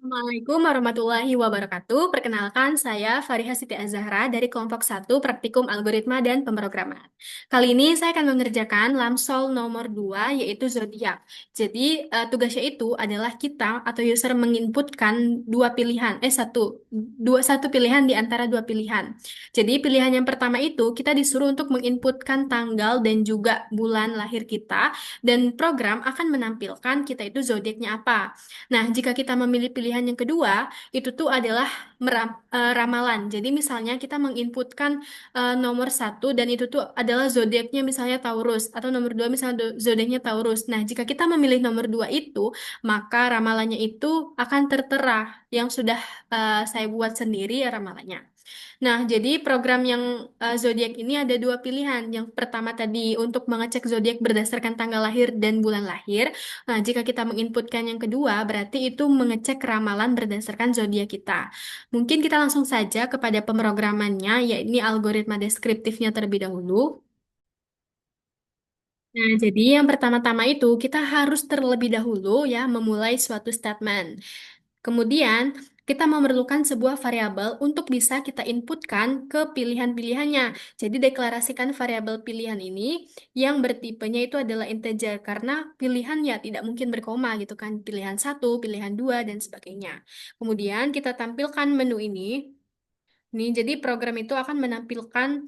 Assalamualaikum warahmatullahi wabarakatuh. Perkenalkan, saya Fariha Siti Azahra dari kelompok satu Praktikum Algoritma dan Pemrograman. Kali ini saya akan mengerjakan Lamsol nomor 2, yaitu zodiak. Jadi, tugasnya itu adalah kita atau user menginputkan satu pilihan di antara dua pilihan. Jadi, pilihan yang pertama itu kita disuruh untuk menginputkan tanggal dan juga bulan lahir kita, dan program akan menampilkan kita itu zodiaknya apa. Nah, jika kita memilih pilihan yang kedua, itu tuh adalah ramalan. Jadi misalnya kita menginputkan nomor satu dan itu tuh adalah zodiaknya misalnya Taurus atau nomor dua misalnya zodiaknya Taurus. Nah, jika kita memilih nomor dua itu, maka ramalannya itu akan tertera yang sudah saya buat sendiri ya ramalannya. Nah, jadi program yang zodiak ini ada dua pilihan. Yang pertama tadi untuk mengecek zodiak berdasarkan tanggal lahir dan bulan lahir. Nah, jika kita menginputkan yang kedua, berarti itu mengecek ramalan berdasarkan zodiak kita. Mungkin kita langsung saja kepada pemrogramannya, yakni algoritma deskriptifnya terlebih dahulu. Nah, jadi yang pertama-tama itu kita harus terlebih dahulu ya memulai suatu statement. Kemudian, kita memerlukan sebuah variabel untuk bisa kita inputkan ke pilihan-pilihannya. Jadi, deklarasikan variabel pilihan ini yang bertipenya itu adalah integer, karena pilihan ya tidak mungkin berkoma gitu kan. Pilihan satu, pilihan dua, dan sebagainya. Kemudian, kita tampilkan menu ini. Nih, jadi program itu akan menampilkan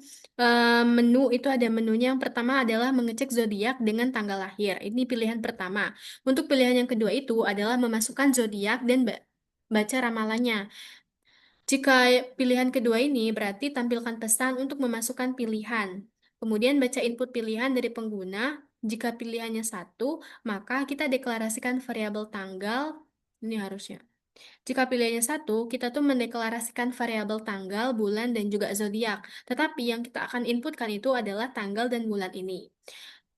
menu itu ada menunya. Yang pertama adalah mengecek zodiak dengan tanggal lahir. Ini pilihan pertama. Untuk pilihan yang kedua itu adalah memasukkan zodiak dan baca ramalannya. Jika pilihan kedua ini berarti tampilkan pesan untuk memasukkan pilihan. Kemudian baca input pilihan dari pengguna. Jika pilihannya satu, maka kita deklarasikan variabel tanggal. Ini harusnya. Jika pilihannya satu, kita tuh mendeklarasikan variabel tanggal, bulan, dan juga zodiak. Tetapi yang kita akan inputkan itu adalah tanggal dan bulan ini.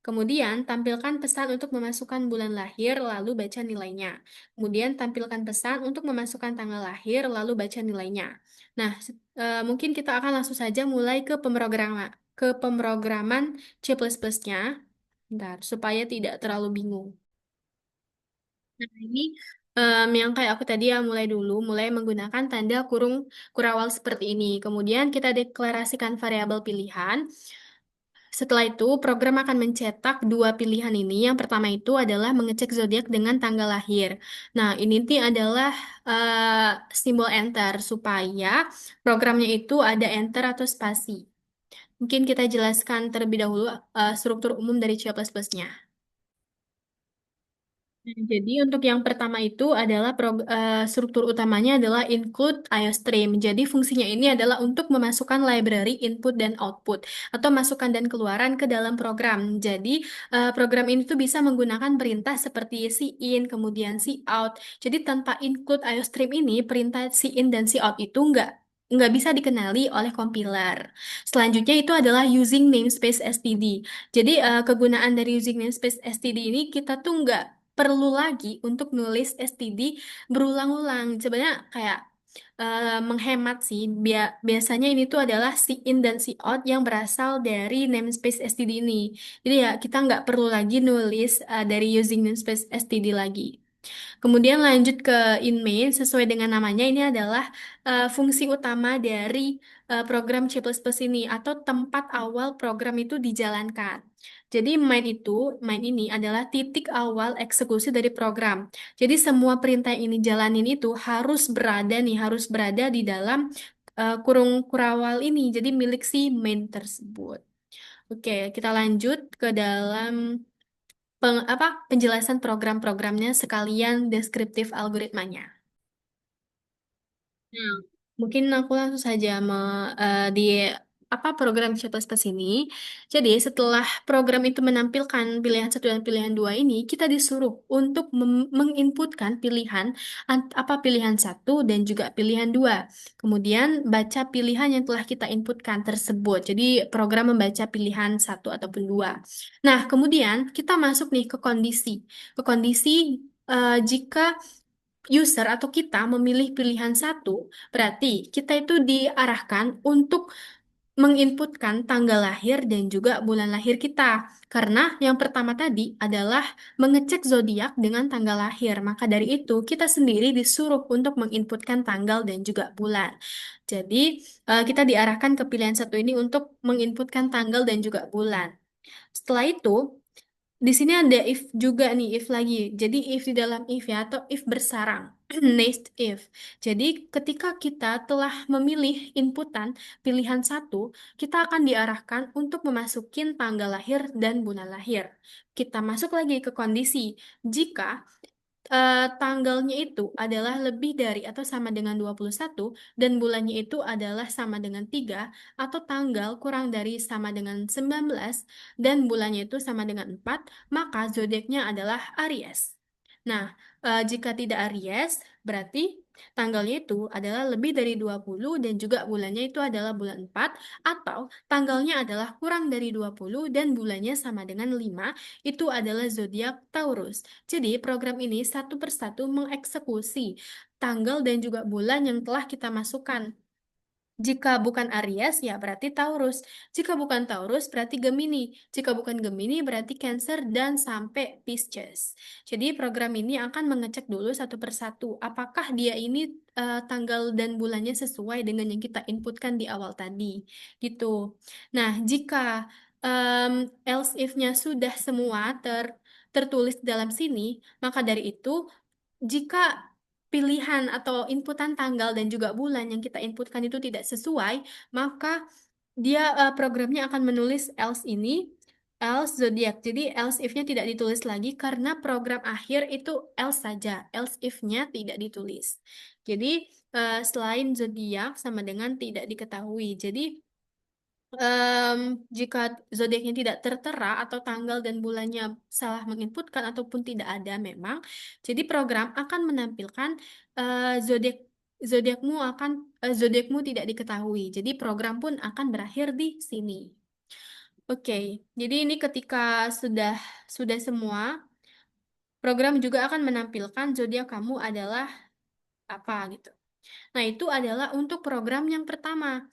Kemudian, tampilkan pesan untuk memasukkan bulan lahir, lalu baca nilainya. Kemudian, tampilkan pesan untuk memasukkan tanggal lahir, lalu baca nilainya. Nah, mungkin kita akan langsung saja mulai ke pemrograman C++-nya. Bentar, supaya tidak terlalu bingung. Nah, ini yang kayak aku tadi ya mulai menggunakan tanda kurung kurawal seperti ini. Kemudian kita deklarasikan variabel pilihan. Setelah itu, program akan mencetak dua pilihan ini. Yang pertama itu adalah mengecek zodiak dengan tanggal lahir. Nah, ini nih adalah simbol enter supaya programnya itu ada enter atau spasi. Mungkin kita jelaskan terlebih dahulu struktur umum dari C++-nya. Nah, jadi untuk yang pertama itu adalah struktur utamanya adalah include IOStream. Jadi fungsinya ini adalah untuk memasukkan library input dan output atau masukan dan keluaran ke dalam program. Jadi program ini tuh bisa menggunakan perintah seperti cin, kemudian cout. Jadi tanpa include IOStream ini, perintah cin dan cout itu nggak bisa dikenali oleh compiler. Selanjutnya itu adalah using namespace std. Jadi kegunaan dari using namespace std ini kita tuh nggak perlu lagi untuk nulis STD berulang-ulang. Sebenarnya kayak menghemat sih. Biasanya ini tuh adalah si in dan si out yang berasal dari namespace STD ini. Jadi ya kita nggak perlu lagi nulis dari using namespace STD lagi. Kemudian lanjut ke in main, sesuai dengan namanya ini adalah fungsi utama dari program C++ ini atau tempat awal program itu dijalankan. Jadi main ini adalah titik awal eksekusi dari program. Jadi semua perintah yang ini jalanin itu harus berada di dalam kurung kurawal ini. Jadi milik si main tersebut. Oke, kita lanjut ke dalam penjelasan program-programnya sekalian deskriptif algoritmanya. Nah, mungkin aku langsung saja di program C++ ini. Jadi setelah program itu menampilkan pilihan satu dan pilihan dua ini, kita disuruh untuk menginputkan pilihan satu dan juga pilihan dua. Kemudian baca pilihan yang telah kita inputkan tersebut. Jadi program membaca pilihan satu ataupun dua. Nah, kemudian kita masuk nih ke kondisi jika user atau kita memilih pilihan satu, berarti kita itu diarahkan untuk menginputkan tanggal lahir dan juga bulan lahir kita. Karena yang pertama tadi adalah mengecek zodiak dengan tanggal lahir. Maka dari itu, kita sendiri disuruh untuk menginputkan tanggal dan juga bulan. Jadi, kita diarahkan ke pilihan satu ini untuk menginputkan tanggal dan juga bulan. Setelah itu, di sini ada if juga nih, if lagi. Jadi if di dalam if ya, atau if bersarang. Next if. Jadi ketika kita telah memilih inputan pilihan satu, kita akan diarahkan untuk memasukin tanggal lahir dan bulan lahir. Kita masuk lagi ke kondisi. Jika tanggalnya itu adalah lebih dari atau sama dengan 21 dan bulannya itu adalah sama dengan 3 atau tanggal kurang dari sama dengan 19 dan bulannya itu sama dengan 4, maka zodiaknya adalah Aries. Nah, jika tidak Aries, berarti tanggalnya itu adalah lebih dari 20 dan juga bulannya itu adalah bulan 4 atau tanggalnya adalah kurang dari 20 dan bulannya sama dengan 5, itu adalah zodiak Taurus. Jadi, program ini satu persatu mengeksekusi tanggal dan juga bulan yang telah kita masukkan. Jika bukan Aries, ya berarti Taurus. Jika bukan Taurus, berarti Gemini. Jika bukan Gemini, berarti Cancer dan sampai Pisces. Jadi program ini akan mengecek dulu satu persatu, apakah dia ini tanggal dan bulannya sesuai dengan yang kita inputkan di awal tadi. Gitu. Nah, jika em, else if-nya sudah semua tertulis dalam sini, maka dari itu jika pilihan atau inputan tanggal dan juga bulan yang kita inputkan itu tidak sesuai, maka dia programnya akan menulis else ini, else zodiak. Jadi else if-nya tidak ditulis lagi karena program akhir itu else saja, else if-nya tidak ditulis. Jadi selain zodiak sama dengan tidak diketahui. Jadi Em, jika zodiaknya tidak tertera atau tanggal dan bulannya salah menginputkan ataupun tidak ada memang, jadi program akan menampilkan zodiak zodiakmu tidak diketahui. Jadi program pun akan berakhir di sini. Oke, jadi ini ketika sudah semua, program juga akan menampilkan zodiak kamu adalah apa gitu. Nah, itu adalah untuk program yang pertama.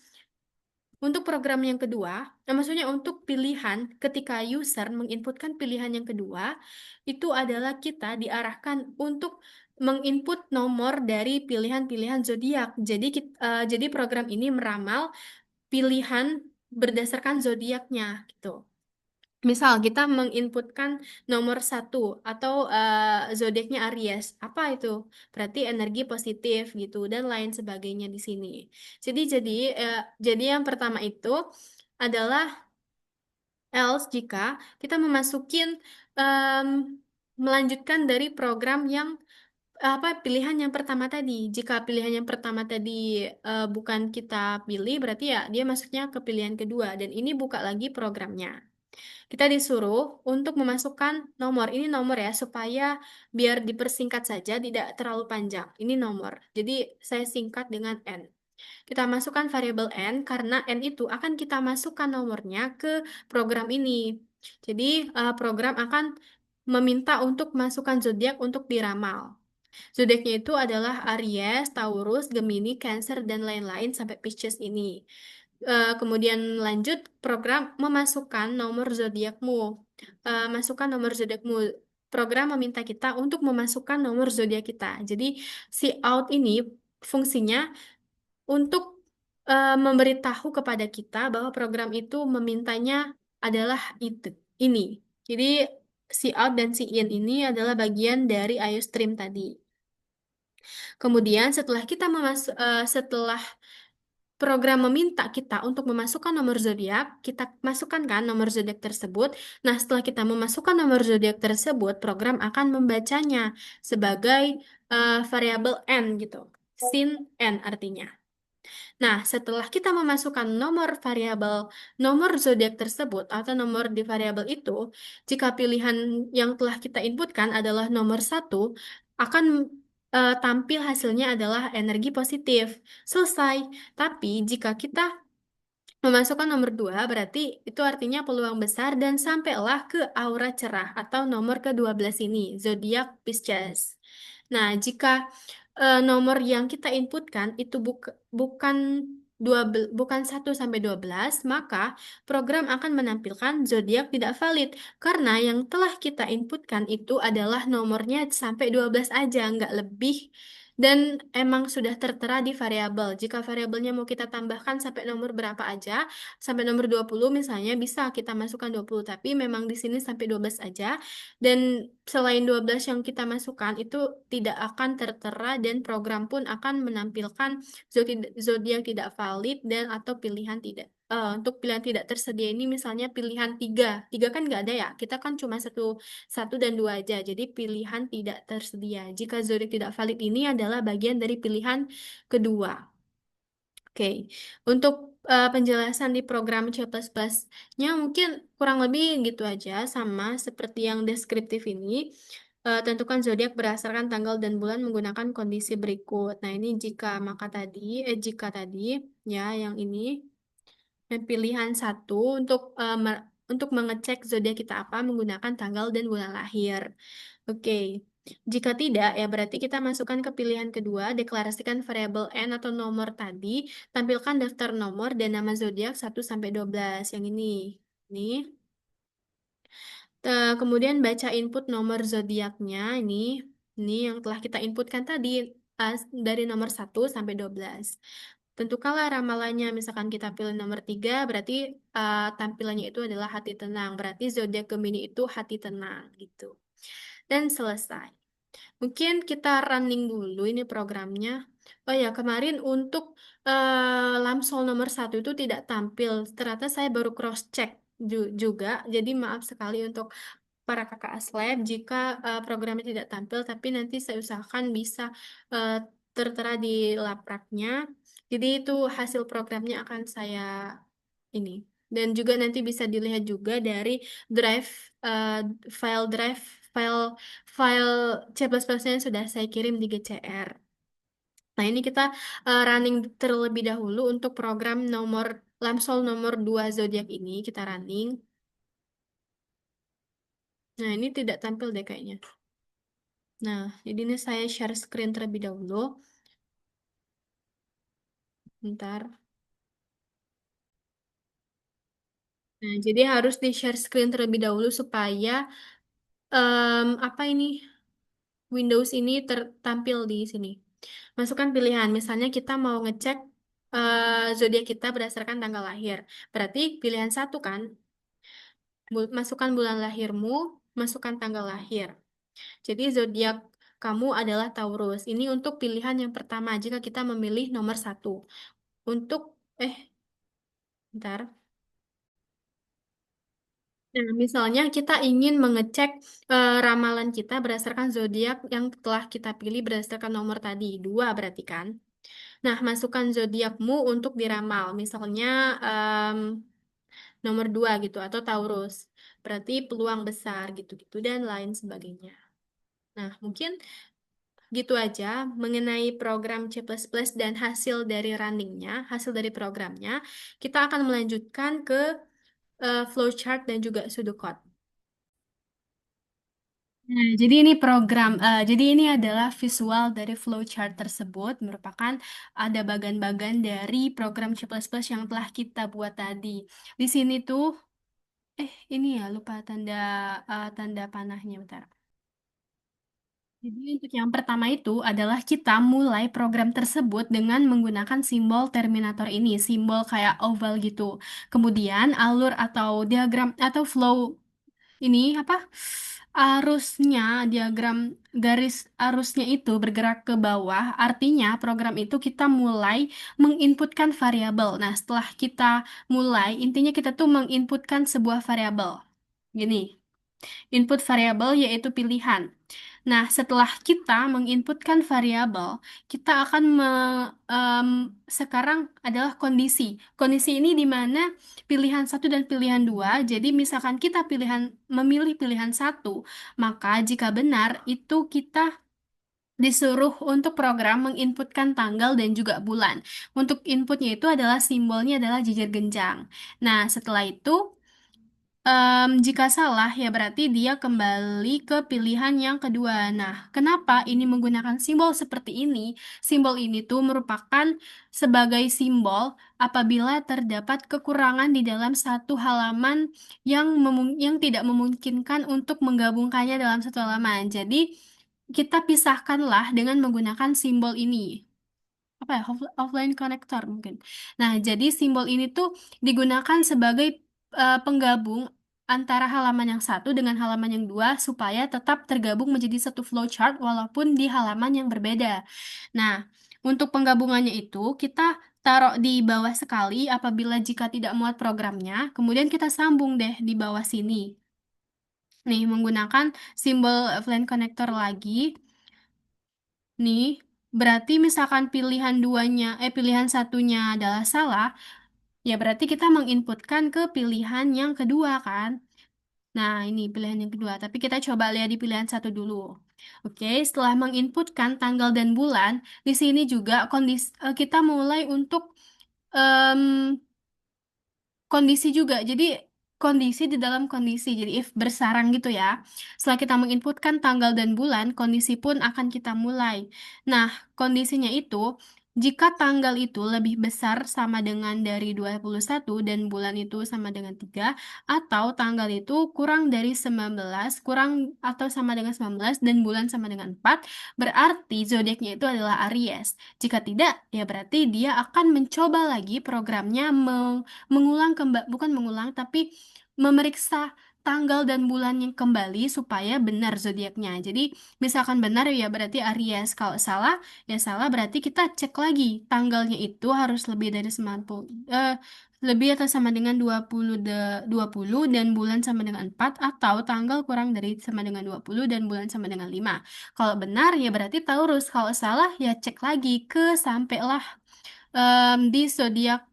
Untuk program yang kedua, maksudnya untuk pilihan ketika user menginputkan pilihan yang kedua, itu adalah kita diarahkan untuk menginput nomor dari pilihan-pilihan zodiak. Jadi program ini meramal pilihan berdasarkan zodiaknya gitu. Misal kita menginputkan nomor satu atau zodiaknya Aries, apa itu? Berarti energi positif gitu dan lain sebagainya di sini. Jadi yang pertama itu adalah else jika kita em, melanjutkan dari program yang apa pilihan yang pertama tadi. Jika pilihan yang pertama tadi bukan kita pilih, berarti ya dia masuknya ke pilihan kedua dan ini buka lagi programnya. Kita disuruh untuk memasukkan nomor. Ini nomor ya, supaya biar dipersingkat saja, tidak terlalu panjang. Ini nomor. Jadi saya singkat dengan N. Kita masukkan variabel N karena N itu akan kita masukkan nomornya ke program ini. Jadi program akan meminta untuk masukkan zodiak untuk diramal. Zodiaknya itu adalah Aries, Taurus, Gemini, Cancer, dan lain-lain sampai Pisces ini. Kemudian lanjut program memasukkan nomor zodiakmu. Masukkan nomor zodiakmu. Program meminta kita untuk memasukkan nomor zodiak kita. Jadi si out ini fungsinya untuk memberitahu kepada kita bahwa program itu memintanya adalah itu, ini. Jadi si out dan si in ini adalah bagian dari IOStream tadi. Kemudian setelah program meminta kita untuk memasukkan nomor zodiak, kita masukkan kan nomor zodiak tersebut. Nah, setelah kita memasukkan nomor zodiak tersebut, program akan membacanya sebagai variabel n gitu. Sin n artinya. Nah, setelah kita memasukkan nomor zodiak tersebut atau nomor di variabel itu, jika pilihan yang telah kita inputkan adalah nomor satu, akan tampil hasilnya adalah energi positif. Selesai. Tapi jika kita memasukkan nomor 2 berarti itu artinya peluang besar dan sampailah ke aura cerah atau nomor ke-12 ini, zodiak Pisces. Nah, jika nomor yang kita inputkan itu bukan bukan 1 sampai 12, maka program akan menampilkan zodiak tidak valid karena yang telah kita inputkan itu adalah nomornya sampai 12 aja, nggak lebih. Dan emang sudah tertera di variabel. Jika variabelnya mau kita tambahkan sampai nomor berapa aja, sampai nomor 20 misalnya, bisa kita masukkan 20, tapi memang di sini sampai 12 aja. Dan selain 12 yang kita masukkan itu tidak akan tertera dan program pun akan menampilkan zodiak tidak valid dan atau pilihan tidak. Untuk pilihan tidak tersedia ini misalnya pilihan tiga, tiga kan nggak ada ya. Kita kan cuma satu, satu dan dua aja. Jadi pilihan tidak tersedia. Jika zodiak tidak valid ini adalah bagian dari pilihan kedua. Oke, untuk penjelasan di program C++-nya mungkin kurang lebih gitu aja, sama seperti yang deskriptif ini. Tentukan zodiak berdasarkan tanggal dan bulan menggunakan kondisi berikut. Nah, ini jika tadi, ya, yang ini. Dan pilihan satu untuk mengecek zodiak kita apa menggunakan tanggal dan bulan lahir. Oke. Jika tidak, ya berarti kita masukkan ke pilihan kedua, deklarasikan variabel n atau nomor tadi, tampilkan daftar nomor dan nama zodiak 1 sampai 12. Yang ini. Ini. Kemudian baca input nomor zodiaknya ini yang telah kita inputkan tadi, dari nomor 1 sampai 12. Tentukanlah ramalannya, misalkan kita pilih nomor 3, berarti tampilannya itu adalah hati tenang. Berarti zodiak Gemini itu hati tenang gitu. Dan selesai. Mungkin kita running dulu ini programnya. Oh ya, kemarin untuk Lamsol nomor 1 itu tidak tampil. Ternyata saya baru cross check juga. Jadi maaf sekali untuk para kakak aslab jika programnya tidak tampil, tapi nanti saya usahakan bisa eh, tertera di lapraknya. Jadi itu hasil programnya akan saya ini. Dan juga nanti bisa dilihat juga dari drive eh, drive file file C++-nya yang sudah saya kirim di GCR. Nah, ini kita running terlebih dahulu untuk program Lamsol nomor 2 zodiak ini kita running. Nah, ini tidak tampil deh kayaknya. Nah, jadi ini saya share screen terlebih dahulu. Bentar. Nah, jadi harus di share screen terlebih dahulu supaya apa ini Windows ini tertampil di sini. Masukkan pilihan. Misalnya kita mau ngecek zodiak kita berdasarkan tanggal lahir. Berarti pilihan satu kan, masukkan bulan lahirmu, masukkan tanggal lahir. Jadi zodiak kamu adalah Taurus. Ini untuk pilihan yang pertama jika kita memilih nomor 1. Untuk eh bentar. Nah, misalnya kita ingin mengecek ramalan kita berdasarkan zodiak yang telah kita pilih berdasarkan nomor tadi, 2 berarti kan. Nah, masukkan zodiakmu untuk diramal. Misalnya nomor 2 gitu atau Taurus. Berarti peluang besar gitu-gitu dan lain sebagainya. Nah, mungkin gitu aja mengenai program C++ dan hasil dari runningnya, hasil dari programnya. Kita akan melanjutkan ke flowchart dan juga pseudocode. Nah, jadi ini adalah visual dari flowchart tersebut, merupakan ada bagan-bagan dari program C++ yang telah kita buat tadi. Di sini tuh, ini ya lupa tanda panahnya, bentar. Jadi untuk yang pertama itu adalah kita mulai program tersebut dengan menggunakan simbol terminator ini, simbol kayak oval gitu. Kemudian alur atau diagram atau flow ini apa arusnya diagram garis arusnya itu bergerak ke bawah, artinya program itu kita mulai menginputkan variabel. Nah, setelah kita mulai, intinya kita tuh menginputkan sebuah variabel. Gini, input variabel yaitu pilihan. Nah, setelah kita menginputkan variabel, kita akan sekarang adalah kondisi. Kondisi ini di mana pilihan satu dan pilihan dua. Jadi, misalkan kita memilih pilihan satu, maka jika benar itu kita disuruh untuk program menginputkan tanggal dan juga bulan. Untuk inputnya itu adalah simbolnya adalah jejer genjang. Nah, setelah itu Jika salah, ya berarti dia kembali ke pilihan yang kedua. Nah, kenapa ini menggunakan simbol seperti ini? Simbol ini tuh merupakan sebagai simbol apabila terdapat kekurangan di dalam satu halaman yang tidak memungkinkan untuk menggabungkannya dalam satu halaman. Jadi, kita pisahkanlah dengan menggunakan simbol ini apa ya offline connector mungkin. Nah, jadi simbol ini tuh digunakan sebagai penggabung antara halaman yang satu dengan halaman yang dua supaya tetap tergabung menjadi satu flowchart walaupun di halaman yang berbeda. Nah, untuk penggabungannya itu kita taruh di bawah sekali apabila jika tidak muat programnya, kemudian kita sambung deh di bawah sini. Nih, menggunakan simbol offline connector lagi. Nih, berarti misalkan pilihan satunya adalah salah, ya berarti kita menginputkan ke pilihan yang kedua kan? Nah, ini pilihan yang kedua. Tapi kita coba lihat di pilihan satu dulu. Oke, setelah menginputkan tanggal dan bulan, di sini juga kita mulai untuk em, kondisi juga. Jadi kondisi di dalam kondisi. Jadi if bersarang gitu ya. Setelah kita menginputkan tanggal dan bulan, kondisi pun akan kita mulai. Nah, kondisinya itu jika tanggal itu lebih besar sama dengan dari 21 dan bulan itu sama dengan 3 atau tanggal itu kurang dari 19 kurang atau sama dengan 19 dan bulan sama dengan 4 berarti zodiaknya itu adalah Aries. Jika tidak, ya berarti dia akan mencoba lagi programnya mengulang bukan mengulang tapi memeriksa tanggal dan bulan yang kembali supaya benar zodiaknya. Jadi misalkan benar ya berarti Aries. Kalau salah ya salah berarti kita cek lagi tanggalnya itu harus lebih dari 90 lebih atau sama dengan 20 dan bulan sama dengan 4 atau tanggal kurang dari sama dengan 20 dan bulan sama dengan 5. Kalau benar ya berarti Taurus. Kalau salah ya cek lagi ke sampailah di zodiak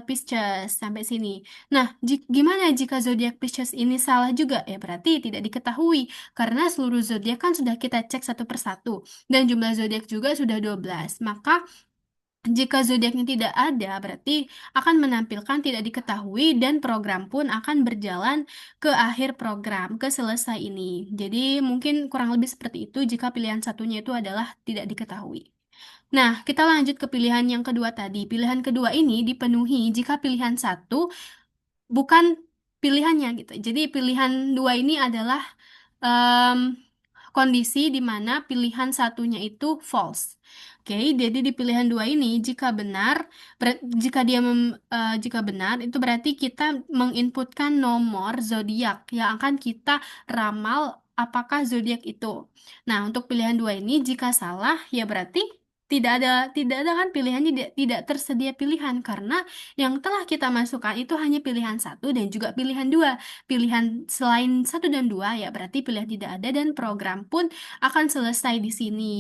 Pisces sampai sini. Nah, gimana jika zodiak Pisces ini salah juga? Ya berarti tidak diketahui karena seluruh zodiak kan sudah kita cek satu persatu dan jumlah zodiak juga sudah 12. Maka jika zodiaknya tidak ada, berarti akan menampilkan tidak diketahui dan program pun akan berjalan ke akhir program, ke selesai ini. Jadi mungkin kurang lebih seperti itu jika pilihan satunya itu adalah tidak diketahui. Nah, kita lanjut ke pilihan yang kedua tadi. Pilihan kedua ini dipenuhi jika pilihan satu bukan pilihannya gitu. Jadi pilihan dua ini adalah em, kondisi di mana pilihan satunya itu false. Oke, jadi di pilihan dua ini jika benar, jika benar itu berarti kita menginputkan nomor zodiak yang akan kita ramal apakah zodiak itu. Nah, untuk pilihan dua ini jika salah ya berarti tidak ada kan pilihannya tidak tersedia pilihan karena yang telah kita masukkan itu hanya pilihan satu dan juga pilihan dua. Pilihan selain satu dan dua ya berarti pilihan tidak ada dan program pun akan selesai di sini.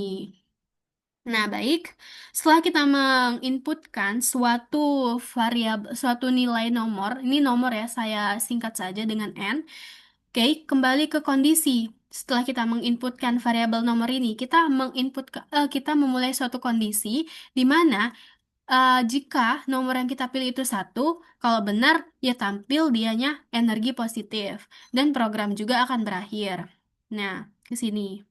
Nah, baik. Setelah kita menginputkan suatu nilai nomor, ini nomor ya, saya singkat saja dengan N. Oke, kembali ke kondisi. Setelah kita menginputkan variabel nomor ini, kita memulai suatu kondisi di mana jika nomor yang kita pilih itu satu, kalau benar ya tampil dianya energi positif dan program juga akan berakhir. Nah, ke sini.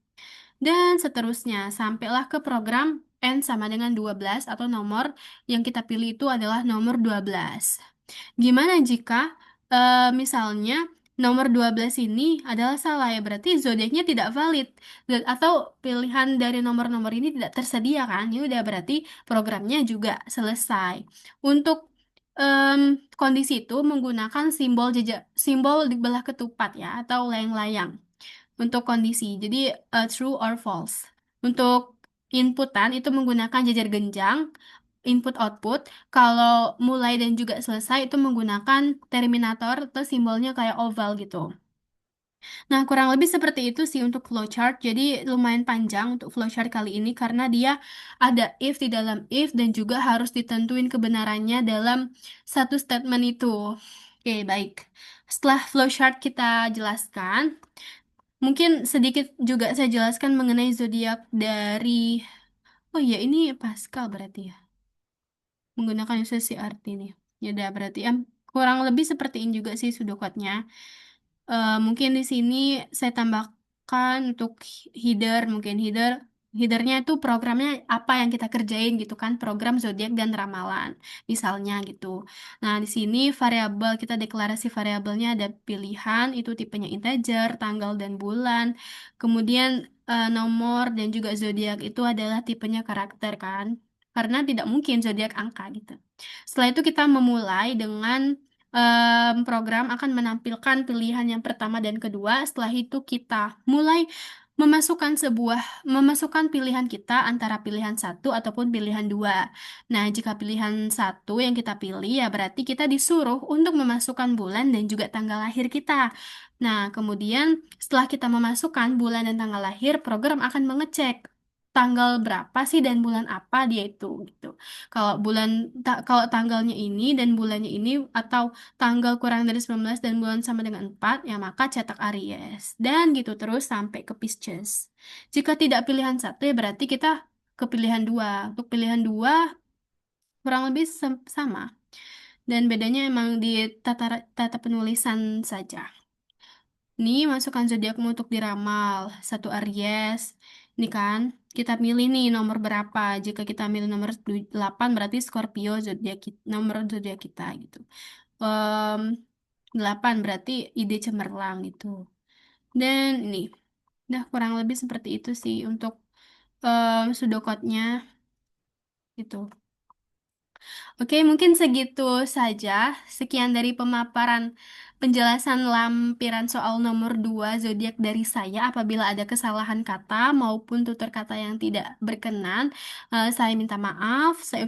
Dan seterusnya, sampailah ke program N sama dengan 12 atau nomor yang kita pilih itu adalah nomor 12. Gimana jika misalnya nomor 12 ini adalah salah ya berarti zodiaknya tidak valid atau pilihan dari nomor-nomor ini tidak tersedia kan? Ya udah berarti programnya juga selesai. Untuk em, kondisi itu menggunakan simbol di belah ketupat ya atau layang-layang untuk kondisi. Jadi true or false. Untuk inputan itu menggunakan jajar genjang, input output. Kalau mulai dan juga selesai itu menggunakan terminator atau simbolnya kayak oval gitu. Nah, kurang lebih seperti itu sih untuk flowchart. Jadi lumayan panjang untuk flowchart kali ini karena dia ada if di dalam if dan juga harus ditentuin kebenarannya dalam satu statement itu. Oke, baik. Setelah flowchart kita jelaskan, mungkin sedikit juga saya jelaskan mengenai zodiak dari oh iya ini Pascal berarti ya. Menggunakan sesi arti nih. Ya udah berarti kurang lebih seperti ini juga sih sudokotnya. Mungkin di sini saya tambahkan untuk header, mungkin headernya itu programnya apa yang kita kerjain gitu kan, program zodiak dan ramalan, misalnya gitu. Nah, di sini variabel kita deklarasi variabelnya ada pilihan itu tipenya integer, tanggal dan bulan. Kemudian nomor dan juga zodiak itu adalah tipenya karakter kan. Karena tidak mungkin zodiak angka gitu. Setelah itu kita memulai dengan program akan menampilkan pilihan yang pertama dan kedua. Setelah itu kita mulai memasukkan pilihan kita antara pilihan satu ataupun pilihan dua. Nah, jika pilihan satu yang kita pilih ya berarti kita disuruh untuk memasukkan bulan dan juga tanggal lahir kita. Nah, kemudian setelah kita memasukkan bulan dan tanggal lahir, program akan mengecek tanggal berapa sih dan bulan apa dia itu gitu. Kalau tanggalnya ini dan bulannya ini atau tanggal kurang dari 19 dan bulan sama dengan 4 ya maka cetak Aries. Dan gitu terus sampai ke Pisces. Jika tidak pilihan satu ya berarti kita ke pilihan dua. Untuk pilihan dua kurang lebih sama. Dan bedanya emang di tata penulisan saja. Ini masukkan zodiakmu untuk diramal. Satu Aries. Ini kan, kita milih nih nomor berapa. Jika kita milih nomor 8 berarti Scorpio nomor zodiak kita gitu. Em, 8 berarti ide cemerlang gitu. Dan ini, udah kurang lebih seperti itu sih untuk pseudocode-nya gitu. Oke, mungkin segitu saja. Sekian dari pemaparan penjelasan lampiran soal nomor 2 zodiak dari saya. Apabila ada kesalahan kata maupun tutur kata yang tidak berkenan, saya minta maaf. Saya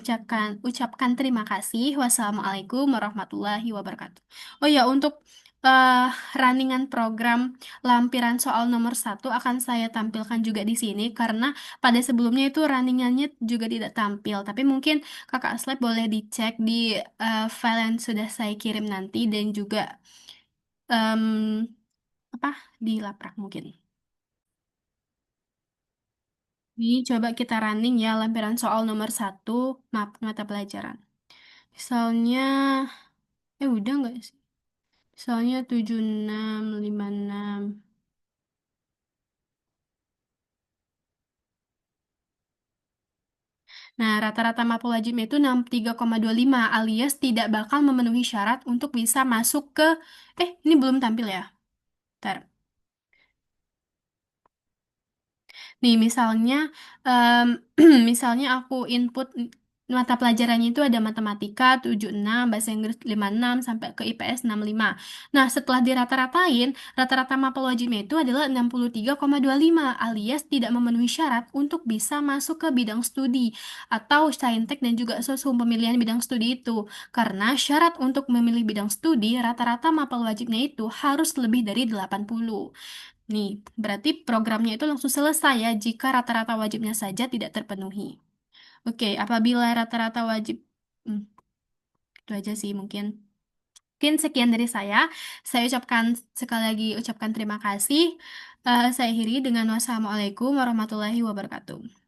ucapkan terima kasih. Wassalamualaikum warahmatullahi wabarakatuh. Oh ya, untuk eh, runningan program lampiran soal nomor satu akan saya tampilkan juga di sini karena pada sebelumnya itu runningannya juga tidak tampil. Tapi mungkin Kakak Slab boleh dicek di file yang sudah saya kirim nanti dan juga em, apa di laprak mungkin. Ini coba kita running ya lampiran soal nomor satu mata pelajaran. Misalnya, udah nggak sih? Misalnya 7656. Nah, rata-rata mapel wajibnya itu 63,25 alias tidak bakal memenuhi syarat untuk bisa masuk ke ini belum tampil ya. Ntar. Nih, misalnya, em, misalnya aku input mata pelajarannya itu ada matematika 76, bahasa Inggris 56, sampai ke IPS 65. Nah, setelah dirata-ratain, rata-rata mapel wajibnya itu adalah 63,25, alias tidak memenuhi syarat untuk bisa masuk ke bidang studi atau saintek dan juga sosum pemilihan bidang studi itu. Karena syarat untuk memilih bidang studi, rata-rata mapel wajibnya itu harus lebih dari 80. Nih, berarti programnya itu langsung selesai ya jika rata-rata wajibnya saja tidak terpenuhi. Oke, apabila rata-rata wajib, hmm, itu aja sih mungkin. Mungkin sekian dari saya. Saya ucapkan sekali lagi ucapkan terima kasih. Saya akhiri dengan wassalamualaikum warahmatullahi wabarakatuh.